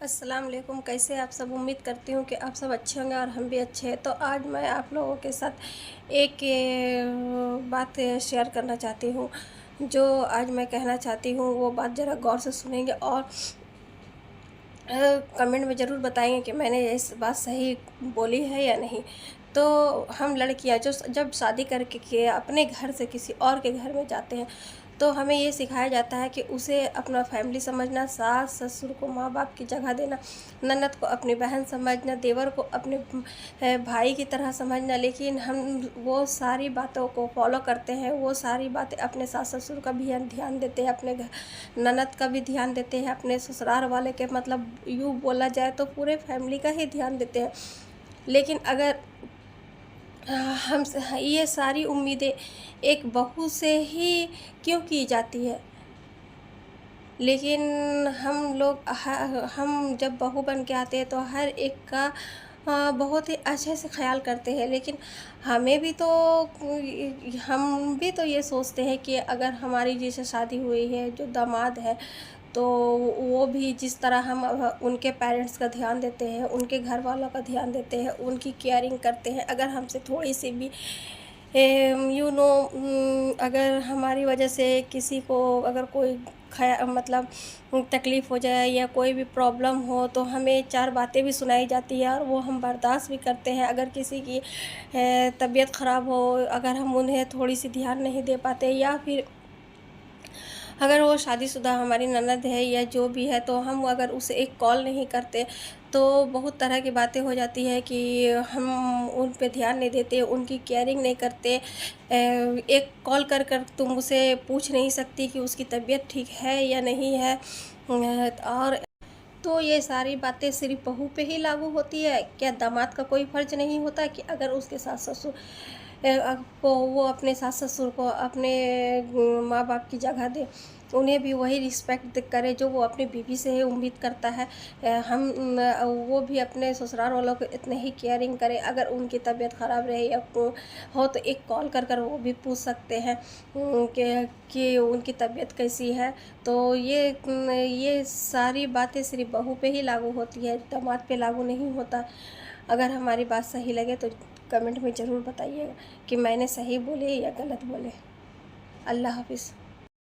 अस्सलाम वालेकुम। कैसे आप सब? उम्मीद करती हूँ कि आप सब अच्छे होंगे और हम भी अच्छे हैं। तो आज मैं आप लोगों के साथ एक बात शेयर करना चाहती हूँ। जो आज मैं कहना चाहती हूँ वो बात ज़रा गौर से सुनेंगे और कमेंट में ज़रूर बताएंगे कि मैंने इस बात सही बोली है या नहीं। तो हम लड़कियां जो जब शादी करके के अपने घर से किसी और के घर में जाते हैं, तो हमें ये सिखाया जाता है कि उसे अपना फैमिली समझना, सास ससुर को माँ बाप की जगह देना, ननद को अपनी बहन समझना, देवर को अपने भाई की तरह समझना। लेकिन हम वो सारी बातों को फॉलो करते हैं, वो सारी बातें अपने सास ससुर का भी ध्यान देते हैं, अपने ननद का भी ध्यान देते हैं, अपने ससुराल वाले के मतलब यूँ बोला जाए तो पूरे फैमिली का ही ध्यान देते हैं। लेकिन अगर हम ये सारी उम्मीदें एक बहू से ही क्यों की जाती है? लेकिन हम लोग हम जब बहू बन के आते हैं तो हर एक का बहुत ही अच्छे से ख़्याल करते हैं। लेकिन हमें भी तो हम भी तो ये सोचते हैं कि अगर हमारी जैसे शादी हुई है, जो दामाद है, तो वो भी जिस तरह हम उनके पेरेंट्स का ध्यान देते हैं, उनके घर वालों का ध्यान देते हैं, उनकी केयरिंग करते हैं। अगर हमसे थोड़ी सी भी अगर हमारी वजह से किसी को अगर कोई मतलब तकलीफ़ हो जाए या कोई भी प्रॉब्लम हो, तो हमें 4 बातें भी सुनाई जाती है और वो हम बर्दाश्त भी करते हैं। अगर किसी की तबीयत ख़राब हो, अगर हम उन्हें थोड़ी-सी ध्यान नहीं दे पाते, या फिर अगर वो शादीशुदा हमारी ननद है या जो भी है, तो हम अगर उसे एक कॉल नहीं करते, तो बहुत तरह की बातें हो जाती है कि हम उन पे ध्यान नहीं देते, उनकी केयरिंग नहीं करते। एक कॉल कर कर तुम उसे पूछ नहीं सकती कि उसकी तबीयत ठीक है या नहीं है। और तो ये सारी बातें सिर्फ़ बहू पे ही लागू होती है? क्या दामाद का कोई फ़र्ज़ नहीं होता कि अगर उसके सास-ससुर को वो अपने सास-ससुर को अपने माँ-बाप की जगह दे, उन्हें भी वही रिस्पेक्ट करे जो वो अपनी बीवी से ही उम्मीद करता है। वो भी अपने ससुराल वालों को इतने ही केयरिंग करे। अगर उनकी तबीयत ख़राब रहे या हो तो एक कॉल कर कर वो भी पूछ सकते हैं कि उनकी तबीयत कैसी है। तो ये सारी बातें सिर्फ़ बहू पे ही लागू होती है, दामाद पे लागू नहीं होता। अगर हमारी बात सही लगे तो कमेंट में ज़रूर बताइएगा कि मैंने सही बोले या गलत बोले। अल्लाह हाफ़िज़।